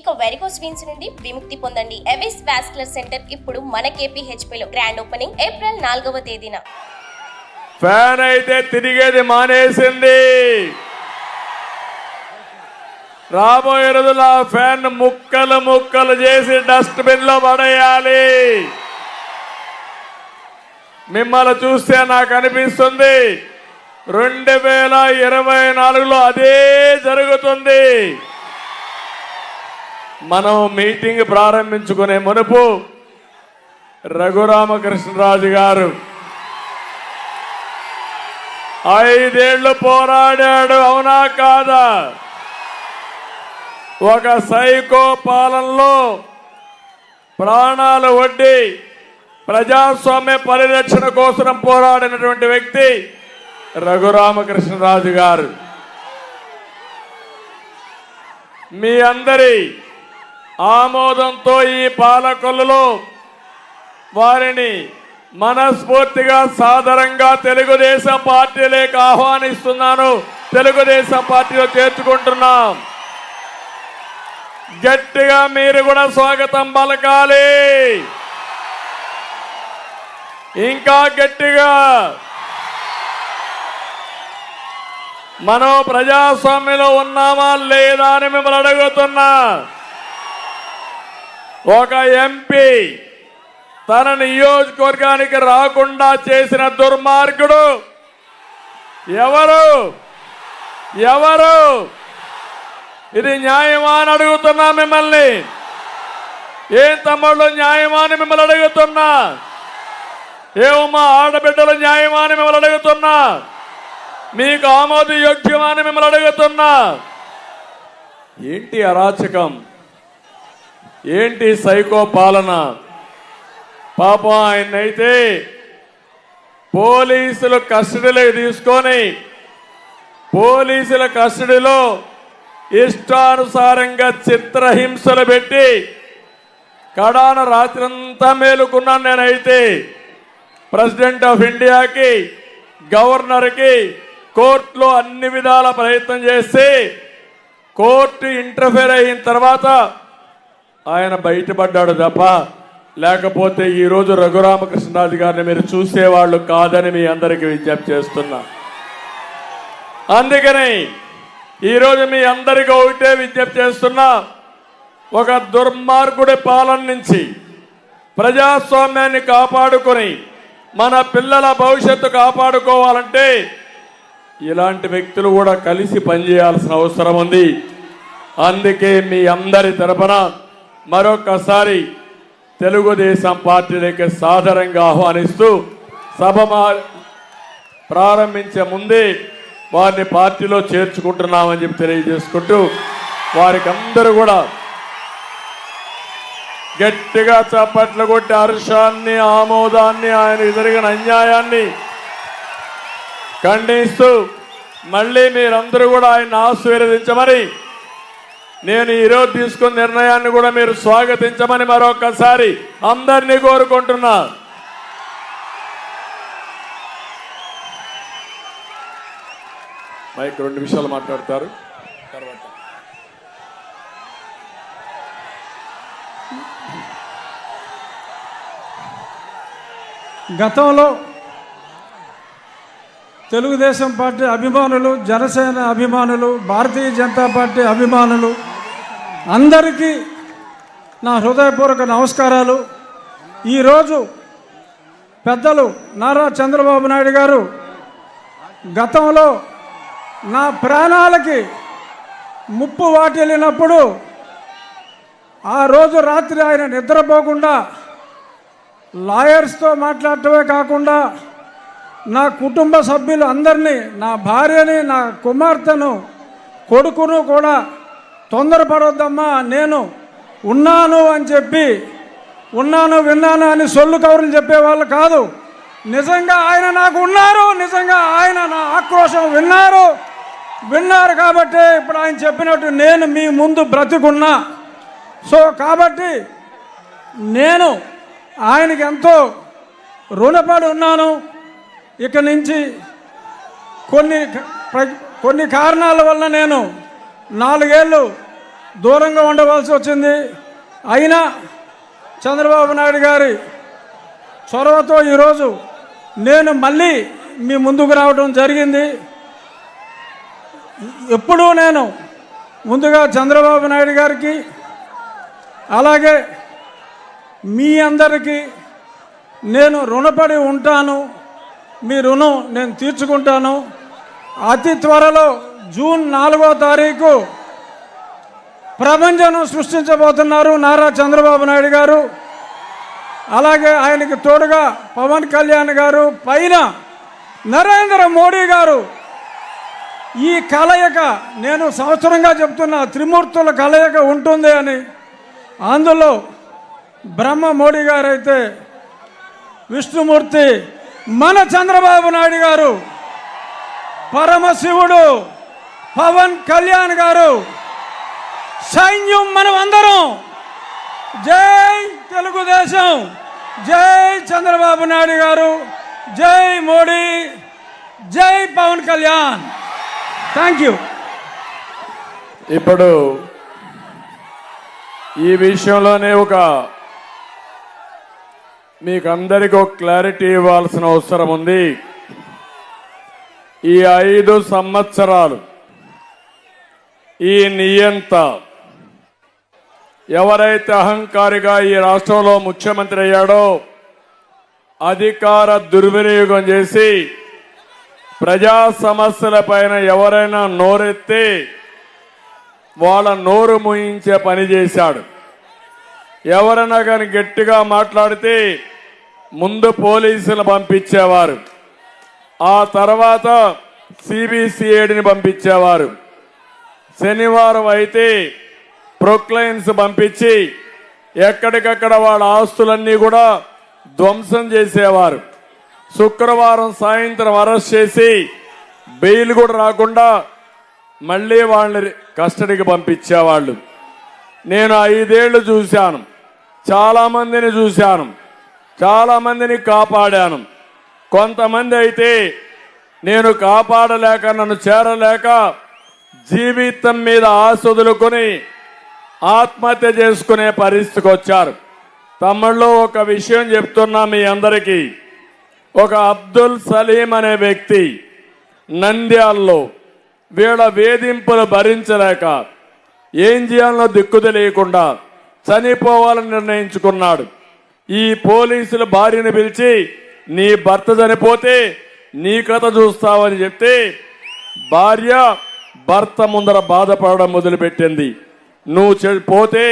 ఇక varicose veins నుండి విముక్తి పొందండి. ఎవిస్ వాస్కులర్ సెంటర్ ఇప్పుడు మన KPHPలో గ్రాండ్ ఓపెనింగ్ ఏప్రిల్ 4వ తేదీన. ఫ్యాన్ అయితే తిరిగేది మానేసింది. రాబోయే రోజుల్లో ఆ ఫ్యాన్ ముక్కలు ముక్కలు చేసి డస్ట్బిన్ లో పడేయాలి. మిమ్మల్ని చూస్తే నాకు అనిపిస్తుంది 2024లో అదే జరుగుతుంది. మనం మీటింగ్ ప్రారంభించుకునే మునుపు రఘురామకృష్ణరాజు గారు 5 ఏళ్లు పోరాడాడు, అవునా కాదా? ఒక సైకో పాలనలో ప్రాణాలు ఒడ్డి ప్రజాస్వామ్య పరిరక్షణ కోసం పోరాడినటువంటి వ్యక్తి రఘురామకృష్ణరాజు గారు. మీ అందరి ఆమోదంతో ఈ పాలకొల్లులో వారిని మనస్ఫూర్తిగా సాదరంగా తెలుగుదేశం పార్టీలోకి ఆహ్వానిస్తున్నాను. తెలుగుదేశం పార్టీలో చేర్చుకుంటున్నాం. గట్టిగా మీరు కూడా స్వాగతం పలకాలి. ఇంకా గట్టిగా. మనం ప్రజాస్వామ్యంలో ఉన్నామా లేదా అని మిమ్మల్ని అడుగుతున్నా. ఒక ఎంపీ తన నియోజకవర్గానికి రాకుండా చేసిన దుర్మార్గుడు ఎవరు? ఇది న్యాయమా అని అడుగుతున్నా మిమ్మల్ని. ఏం తమ్ముళ్ళు న్యాయమా అని మిమ్మల్ని అడుగుతున్నా. ఏమమ్మా ఆడబిడ్డలు న్యాయమా అని మిమ్మల్ని అడుగుతున్నా. మీకు ఆమోదయోగ్యమా అని మిమ్మల్ని అడుగుతున్నా. ఏంటి అరాచకం? ఏంటి సైకో పాలన? పాపం ఆయన్నైతే పోలీసులు కస్టడీలోకి తీసుకొని పోలీసుల కస్టడీలో ఇష్టానుసారంగా చిత్రహింసలు పెట్టి కడాన రాత్రంతా మేలుకున్నాను. నేనైతే ప్రెసిడెంట్ ఆఫ్ ఇండియాకి, గవర్నర్కి కోర్టులో అన్ని విధాల ప్రయత్నం చేసి కోర్టు ఇంటర్ఫేర్ అయిన తర్వాత ఆయన బయటపడ్డాడు తప్ప, లేకపోతే ఈరోజు రఘురామకృష్ణరాజు గారిని మీరు చూసేవాళ్ళు కాదని మీ అందరికీ విజ్ఞప్తి చేస్తున్నా. అందుకని ఈరోజు మీ అందరికీ ఒకటే విజ్ఞప్తి చేస్తున్నా. ఒక దుర్మార్గుడి పాలన నుంచి ప్రజాస్వామ్యాన్ని కాపాడుకొని మన పిల్లల భవిష్యత్తు కాపాడుకోవాలంటే ఇలాంటి వ్యక్తులు కూడా కలిసి పనిచేయాల్సిన అవసరం ఉంది. అందుకే మీ అందరి తరపున మరొకసారి తెలుగుదేశం పార్టీలోకి సాదరంగా ఆహ్వానిస్తూ సభ ప్రారంభించే ముందే వారిని పార్టీలో చేర్చుకుంటున్నామని చెప్పి తెలియజేసుకుంటూ వారికి అందరూ కూడా గట్టిగా చప్పట్లు కొట్టి హర్షాన్ని, ఆమోదాన్ని, ఆయన జరిగిన అన్యాయాన్ని ఖండిస్తూ మళ్ళీ మీరందరూ కూడా ఆయన ఆశీర్వదించమని, నేను ఈరోజు తీసుకున్న నిర్ణయాన్ని కూడా మీరు స్వాగతించమని మరొకసారి అందరినీ కోరుకుంటున్నా. మైక్ 2 నిమిషాలు మాట్లాడతారు. తర్వాత గతంలో తెలుగుదేశం పార్టీ అభిమానులు, జనసేన అభిమానులు, భారతీయ జనతా పార్టీ అభిమానులు అందరికీ నా హృదయపూర్వక నమస్కారాలు. ఈరోజు పెద్దలు నారా చంద్రబాబు నాయుడు గారు గతంలో నా ప్రాణాలకి ముప్పు వాటిల్లినప్పుడు ఆ రోజు రాత్రి ఆయన నిద్రపోకుండా లాయర్స్తో మాట్లాడటమే కాకుండా నా కుటుంబ సభ్యులు అందరినీ, నా భార్యని, నా కుమార్తెను, కొడుకును కూడా తొందరపడొద్దమ్మా, నేను ఉన్నాను అని చెప్పి, ఉన్నాను విన్నాను అని సొల్లు కబుర్లు చెప్పేవాళ్ళు కాదు. నిజంగా ఆయన నాకు ఉన్నారు, నిజంగా ఆయన నా ఆక్రోశం విన్నారు కాబట్టి ఇప్పుడు ఆయన చెప్పినట్టు నేను మీ ముందు బ్రతికున్నా. సో కాబట్టి నేను ఆయనకి ఎంతో రుణపడి ఉన్నాను. ఇక నుంచి కొన్ని కారణాల వల్ల నేను 4 ఏళ్ళు దూరంగా ఉండవలసి వచ్చింది. అయినా చంద్రబాబు నాయుడు గారి చొరవతో ఈరోజు నేను మళ్ళీ మీ ముందుకు రావడం జరిగింది. ఎప్పుడూ నేను ముందుగా చంద్రబాబు నాయుడు గారికి అలాగే మీ అందరికీ నేను రుణపడి ఉంటాను. మీ రుణం నేను తీర్చుకుంటాను. అతి త్వరలో జూన్ 4వ తారీఖు ప్రపంచం సృష్టించబోతున్నారు నారా చంద్రబాబు నాయుడు గారు. అలాగే ఆయనకి తోడుగా పవన్ కళ్యాణ్ గారు, పైన నరేంద్ర మోడీ గారు. ఈ కలయిక నేను సంవత్సరంగా చెప్తున్న త్రిమూర్తుల కలయిక ఉంటుంది అని. అందులో బ్రహ్మ మోడీ గారు అయితే విష్ణుమూర్తి మన చంద్రబాబు నాయుడు గారు, పరమశివుడు పవన్ కళ్యాణ్ గారు, సైన్యం మనం అందరం. జై తెలుగుదేశం, జై చంద్రబాబు నాయుడు గారు, జై మోడీ, జై పవన్ కళ్యాణ్. Thank you. ఇప్పుడు ఈ విషయంలోనే మీకు అందరికీ ఒక క్లారిటీ ఇవ్వాల్సిన అవసరం ఉంది. ఈ 5 సంవత్సరాలు ఈ నియంత ఎవరైతే అహంకారిగా ఈ రాష్ట్రంలో ముఖ్యమంత్రి అయ్యాడో, అధికార దుర్వినియోగం చేసి ప్రజా సమస్యల పైన ఎవరైనా నోరెత్తి వాళ్ళ నోరు మూయించే పని చేశాడు. ఎవరైనా కానీ గట్టిగా మాట్లాడితే ముందు పోలీసులు పంపించేవారు, ఆ తర్వాత సిబిసిఐడిని పంపించేవారు. శనివారం అయితే ప్రొక్లైన్స్ పంపించి ఎక్కడికక్కడ వాళ్ళ ఆస్తులన్నీ కూడా ధ్వంసం చేసేవారు. శుక్రవారం సాయంత్రం అరెస్ట్ చేసి బెయిల్ కూడా రాకుండా మళ్ళీ వాళ్ళని కస్టడీకి పంపించేవాళ్ళు. నేను 5 ఏళ్లు చూశాను, చాలా మందిని చూశాను, చాలా మందిని కాపాడాను. కొంతమంది అయితే నేను కాపాడలేక, నన్ను చేరలేక జీవితం మీద ఆశ వదులుకొని ఆత్మహత్య చేసుకునే పరిస్థితికి వచ్చారు. తమిళ్లో ఒక విషయం చెప్తున్నా మీ అందరికీ. ఒక అబ్దుల్ సలీం అనే వ్యక్తి నంద్యాలలో వీళ్ళ వేధింపులు భరించలేక ఏం చేయాలనో దిక్కు తెలియకుండా చనిపోవాలని నిర్ణయించుకున్నాడు. ఈ పోలీసులు భార్యను పిలిచి, నీ భర్త చనిపోతే నీ కథ చూస్తావని చెప్తే భార్య భర్త ముందర బాధపడడం మొదలుపెట్టింది. నువ్వు పోతే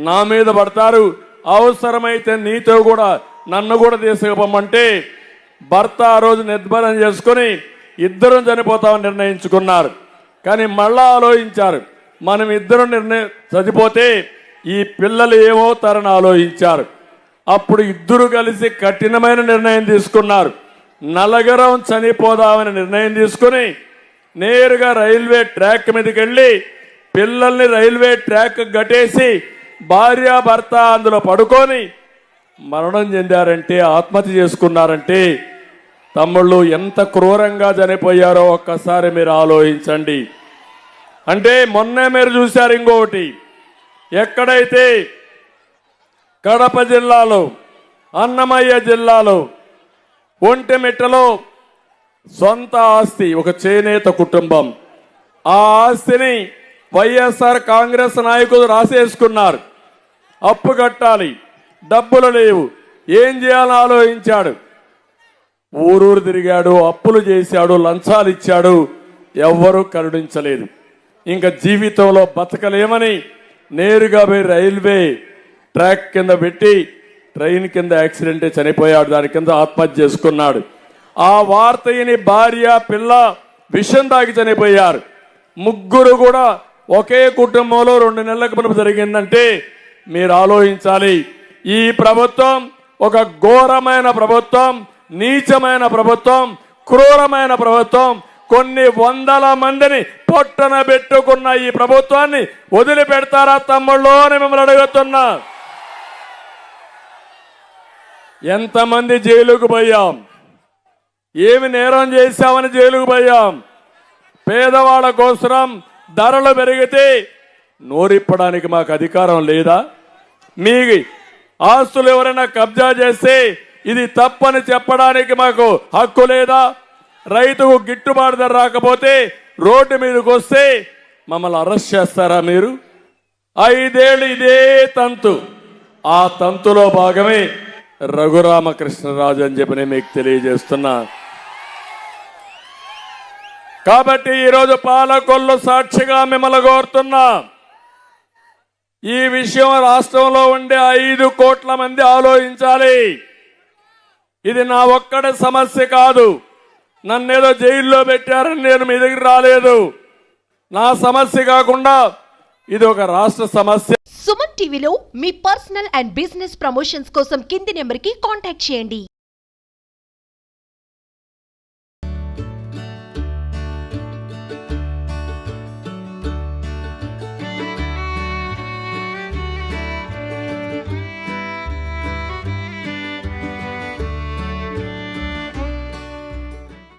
నా మీద పడతారు, అవసరమైతే నీతో కూడా నన్ను కూడా తీసుకుపోమంటే భర్త ఆ రోజు నిర్భరం చేసుకుని ఇద్దరం చనిపోతామని నిర్ణయించుకున్నారు. కానీ మళ్ళా ఆలోచించారు, మనం ఇద్దరం చనిపోతే ఈ పిల్లలు ఏమవుతారని ఆలోచించారు. అప్పుడు ఇద్దరు కలిసి కఠినమైన నిర్ణయం తీసుకున్నారు. నలుగురం చనిపోదామని నిర్ణయం తీసుకుని నేరుగా రైల్వే ట్రాక్ మీదకి వెళ్ళి పిల్లల్ని రైల్వే ట్రాక్ గట్టేసి భార్యాభర్త అందులో పడుకొని మరణం చెందారంటే, ఆత్మహత్య చేసుకున్నారంటే తమ్ముళ్ళు ఎంత క్రూరంగా చనిపోయారో ఒక్కసారి మీరు ఆలోచించండి. అంటే మొన్నే మీరు చూశారు ఇంకొకటి, ఎక్కడైతే కడప జిల్లాలో, అన్నమయ్య జిల్లాలో ఒంటిమిట్టలో సొంత ఆస్తి ఒక చేనేత కుటుంబం, ఆ ఆస్తిని వైఎస్ఆర్ కాంగ్రెస్ నాయకులు రాసేసుకున్నారు. అప్పు కట్టాలి, డబ్బులు లేవు, ఏం చేయాలని ఆలోచించాడు. ఊరూరు తిరిగాడు, అప్పులు చేశాడు, లంచాలు ఇచ్చాడు, ఎవ్వరూ కరుణించలేదు. ఇంకా జీవితంలో బతకలేమని నేరుగా పోయి రైల్వే ట్రాక్ కింద పెట్టి ట్రైన్ కింద యాక్సిడెంట్ చనిపోయాడు. దాని కింద ఆత్మహత్య చేసుకున్నాడు. ఆ వార్తని భార్య పిల్ల విషం తాగి చనిపోయారు. ముగ్గురు కూడా ఒకే కుటుంబంలో 2 నెలలకు మునుపు జరిగిందంటే మీరు ఆలోచించాలి. ఈ ప్రభుత్వం ఒక ఘోరమైన ప్రభుత్వం, నీచమైన ప్రభుత్వం, క్రూరమైన ప్రభుత్వం. కొన్ని వందల మందిని పొట్టన పెట్టుకున్న ఈ ప్రభుత్వాన్ని వదిలిపెడతారా తమ్ముళ్ళు అని మిమ్మల్ని అడుగుతున్నా. ఎంతమంది జైలుకు పోయాం, ఏమి నేరం చేశామని జైలుకు పోయాం. పేదవాళ్ళ కోసం ధరలు పెరిగితే నోరిప్పడానికి మాకు అధికారం లేదా? మీ ఆస్తులు ఎవరైనా కబ్జా చేస్తే ఇది తప్పని చెప్పడానికి మాకు హక్కు లేదా? రైతుకు గిట్టుబాటు ధర రాకపోతే రోడ్డు మీదకి వస్తే మమ్మల్ని అరెస్ట్ చేస్తారా మీరు? 5 ఏళ్ళు ఇదే తంతు. ఆ తంతులో భాగమే రఘురామకృష్ణరాజు అని చెప్పి నేను మీకు తెలియజేస్తున్నా. కాబట్టి ఈరోజు పాలకొల్లు సాక్షిగా మిమ్మల్ని కోరుతున్నా, ఈ విషయం రాష్ట్రంలో ఉండే 5 కోట్ల మంది ఆలోచించాలి. ఇది నా ఒక్కడి సమస్య కాదు. నన్నేదో జైల్లో పెట్టారని నేను మీ దగ్గర రాలేదు. నా సమస్య కాకుండా ఇది ఒక రాష్ట్ర సమస్య. సుమన్ టీవీలో మీ పర్సనల్ అండ్ బిజినెస్ ప్రమోషన్స్ కోసం కింది నెంబర్కి కాంటాక్ట్ చేయండి.